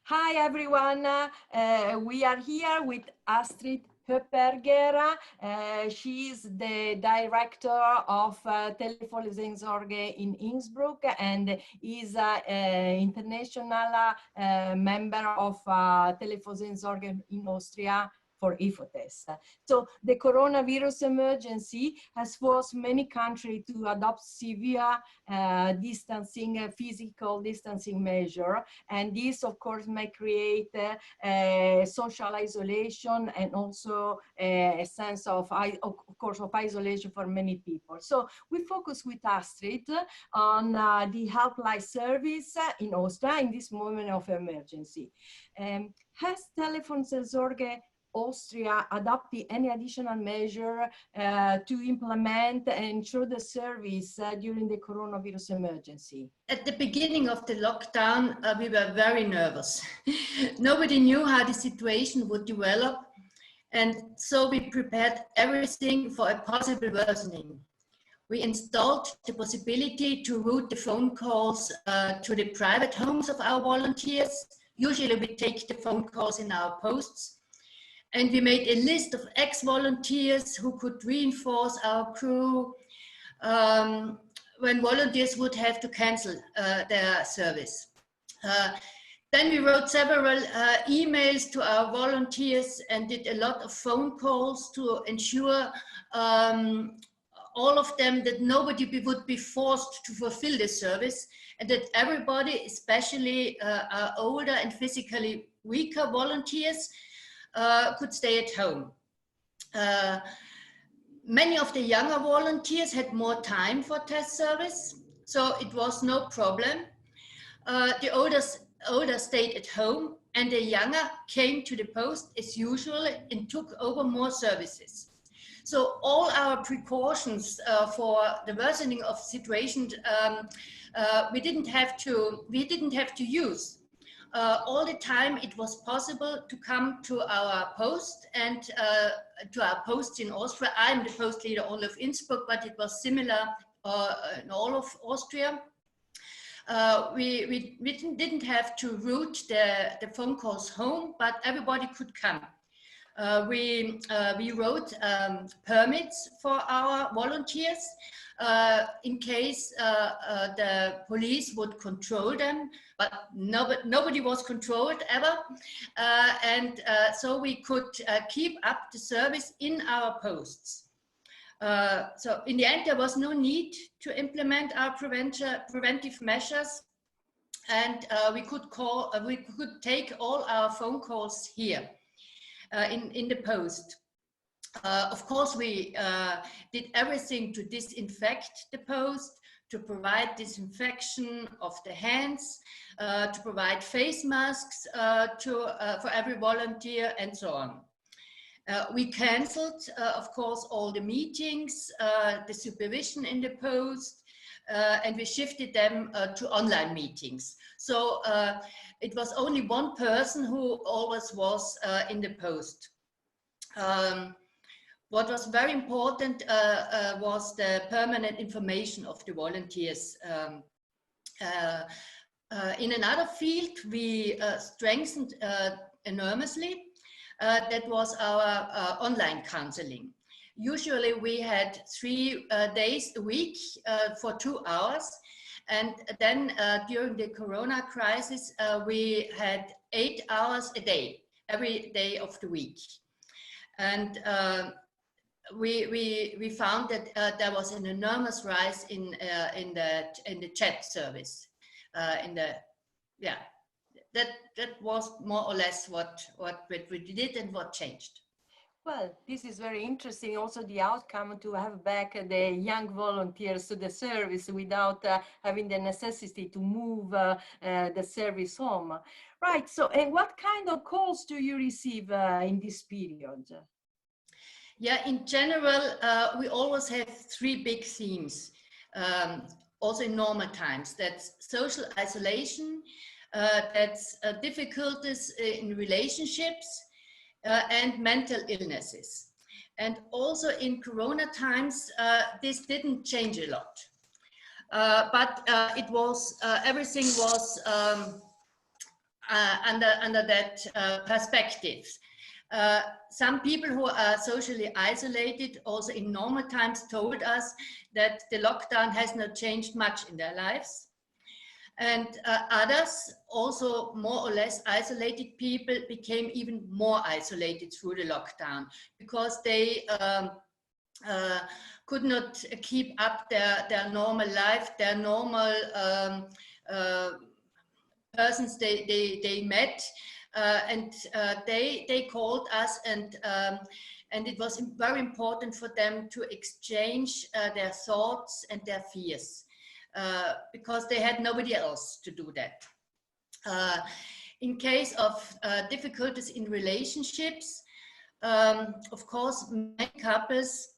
Hi everyone, we are here with Astrid Höpperger. She is the director of TelefonSeelsorge in Innsbruck and is an international member of TelefonSeelsorge in Austria for IFOTES. So the coronavirus emergency has forced many countries to adopt severe physical distancing measure, and this of course may create social isolation and also a sense of isolation for many people. So we focus with Astrid on the helpline service in Austria in this moment of emergency. Has TelefonSeelsorge Austria adopted any additional measure to implement and ensure the service during the coronavirus emergency? At the beginning of the lockdown, we were very nervous. Nobody knew how the situation would develop, and so we prepared everything for a possible worsening. We installed the possibility to route the phone calls to the private homes of our volunteers. Usually we take the phone calls in our posts. And we made a list of ex-volunteers who could reinforce our crew when volunteers would have to cancel their service. Then we wrote several emails to our volunteers and did a lot of phone calls to ensure all of them that nobody would be forced to fulfill the service, and that everybody, especially our older and physically weaker volunteers, could stay at home. Many of the younger volunteers had more time for test service, so it was no problem. The older stayed at home, and the younger came to the post as usual and took over more services. So all our precautions for the worsening of situation we didn't have to use. All the time it was possible to come to our post and to our posts in Austria. I'm the post leader only of Innsbruck, but it was similar in all of Austria. We didn't have to route the phone calls home, but everybody could come. We wrote permits for our volunteers in case the police would control them, but nobody was controlled ever. So we could keep up the service in our posts. So in the end, there was no need to implement our preventive measures, and we could take all our phone calls here in the post. Of course, we did everything to disinfect the post, to provide disinfection of the hands, to provide face masks for every volunteer, and so on. We cancelled, of course, all the meetings, the supervision in the post, and we shifted them to online meetings. So it was only one person who always was in the post. What was very important was the permanent information of the volunteers. In another field, we strengthened enormously. That was our online counseling. Usually we had 3 days a week for 2 hours. And then during the Corona crisis, we had 8 hours a day, every day of the week. And we found that there was an enormous rise in the chat service. That was more or less what we did and what changed. Well, this is very interesting. Also, the outcome to have back the young volunteers to the service without having the necessity to move the service home. Right. So, and what kind of calls do you receive in this period? Yeah, in general, we always have 3 big themes. Also in normal times, that's social isolation, that's difficulties in relationships, and mental illnesses. And also in Corona times, this didn't change a lot. But it was, everything was under that perspective. Some people who are socially isolated also in normal times told us that the lockdown has not changed much in their lives. And others, also more or less isolated people, became even more isolated through the lockdown because they could not keep up their normal life, their normal persons they met. And they called us, and it was very important for them to exchange their thoughts and their fears because they had nobody else to do that. In case of difficulties in relationships, of course, many couples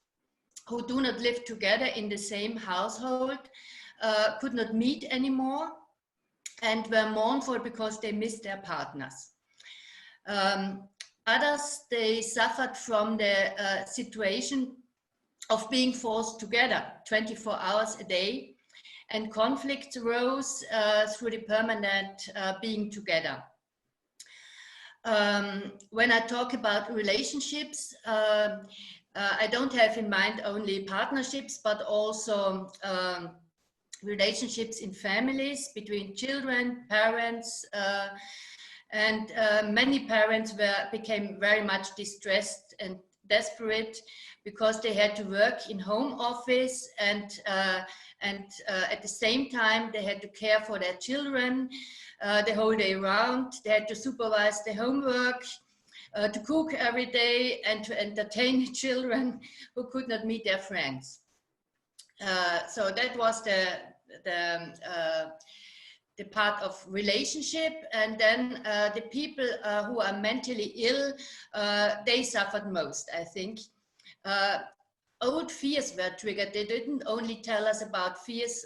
who do not live together in the same household could not meet anymore and were mournful because they missed their partners. Others, they suffered from the situation of being forced together 24 hours a day, and conflicts arose through the permanent being together. When I talk about relationships, I don't have in mind only partnerships, but also relationships in families between children, parents, and many parents became very much distressed and desperate because they had to work in home office, and at the same time they had to care for their children the whole day round. They had to supervise the homework, to cook every day, and to entertain children who could not meet their friends. So that was the part of relationship. And then the people who are mentally ill, they suffered most, I think. Old fears were triggered. They didn't only tell us about fears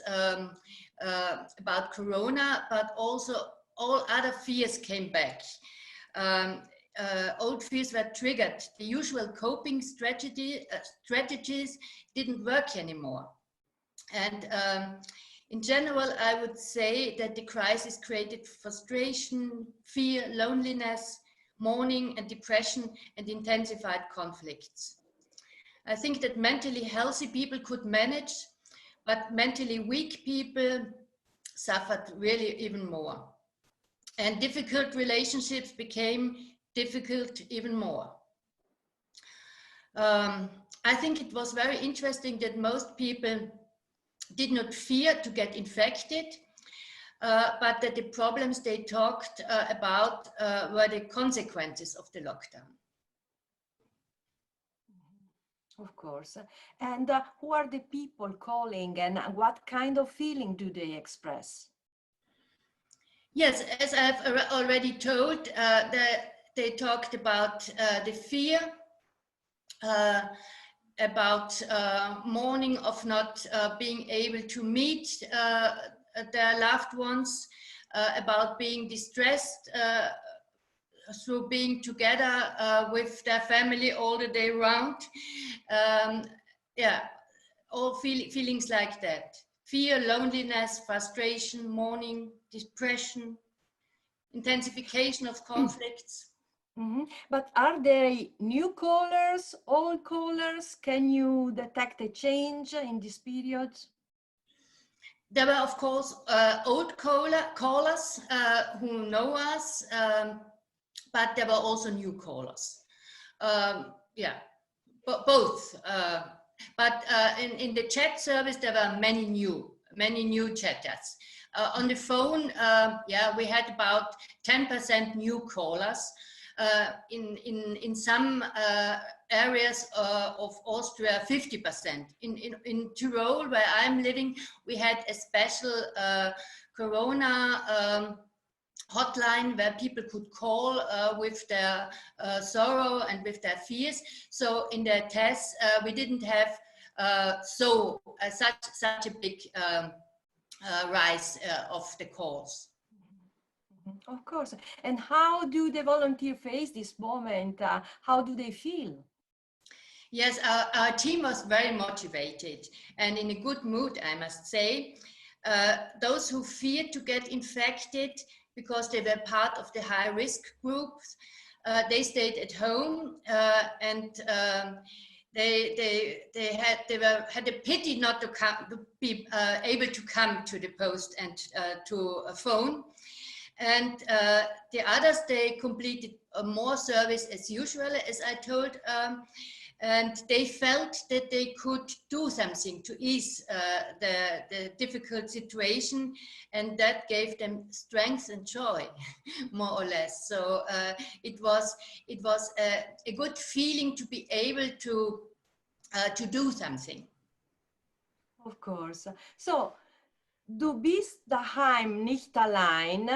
about Corona, but also all other fears came back. Old fears were triggered. The usual coping strategies didn't work anymore. And in general, I would say that the crisis created frustration, fear, loneliness, mourning and depression, and intensified conflicts. I think that mentally healthy people could manage, but mentally weak people suffered really even more. And difficult relationships became difficult even more. I think it was very interesting that most people did not fear to get infected, but that the problems they talked about were the consequences of the lockdown. Of course. And who are the people calling, and what kind of feeling do they express? Yes, as I've already told, they talked about the fear, about mourning of not being able to meet their loved ones, about being distressed through being together with their family all the day round. Yeah, all feelings like that. Fear, loneliness, frustration, mourning, depression, intensification of conflicts. Mm-hmm. But are they new callers, old callers? Can you detect a change in this period? There were, of course, old callers who know us, but there were also new callers. Yeah, both. But in the chat service, there were many new chatters. On the phone, yeah, we had about 10% new callers. In some areas of Austria, 50%. In Tyrol, where I'm living, we had a special Corona hotline where people could call with their sorrow and with their fears. So in the tests, we didn't have such a big rise of the calls. Of course. And how do the volunteers face this moment? How do they feel? Yes, our team was very motivated and in a good mood, I must say. those who feared to get infected because they were part of the high risk groups, they stayed at home and they had a pity not to be able to come to the post and to a phone. And the others, they completed more service as usual, as I told, and they felt that they could do something to ease the difficult situation, and that gave them strength and joy, more or less. So it was a good feeling to be able to do something. Of course. So, Du bist daheim nicht allein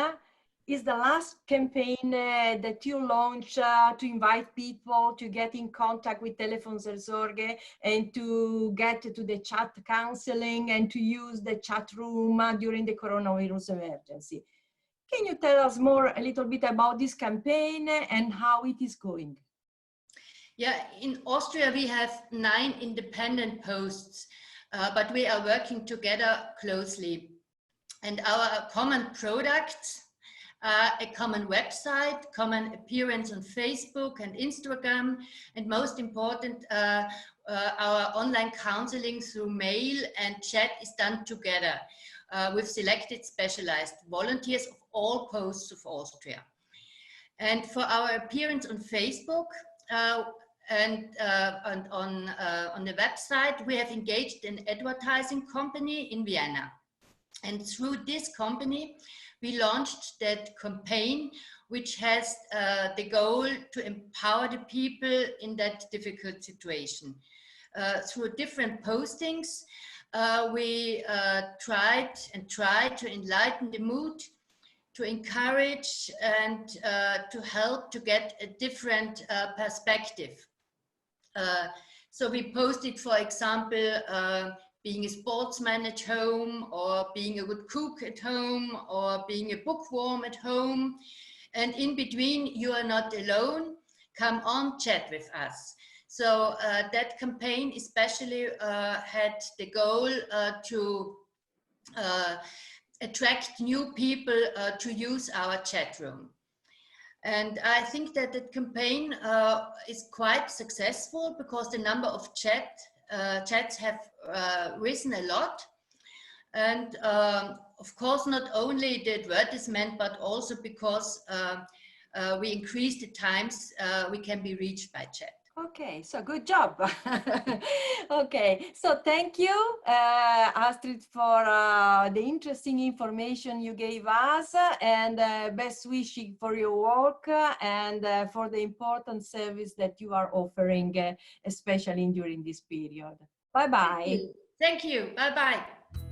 is the last campaign that you launch to invite people to get in contact with TelefonSeelsorge and to get to the chat counseling and to use the chat room during the coronavirus emergency. Can you tell us more a little bit about this campaign and how it is going? Yeah, in Austria we have 9 independent posts, but we are working together closely. And our common products are a common website, common appearance on Facebook and Instagram, and most important, our online counseling through mail and chat is done together with selected specialized volunteers of all posts of Austria. And for our appearance on Facebook and on the website, we have engaged an advertising company in Vienna. And through this company, we launched that campaign, which has the goal to empower the people in that difficult situation. Through different postings, we tried to enlighten the mood, to encourage and to help to get a different perspective. So we posted, for example, being a sportsman at home, or being a good cook at home, or being a bookworm at home. And in between, you are not alone. Come on, chat with us. So that campaign especially had the goal to attract new people to use our chat room. And I think that the campaign is quite successful because the number of chats have risen a lot. And of course, not only the advertisement, but also because we increased the times we can be reached by chat. Okay, so good job. Okay, so thank you, Astrid, for the interesting information you gave us, and best wishing for your work and for the important service that you are offering, especially during this period. Bye-bye. Thank you. Bye-bye.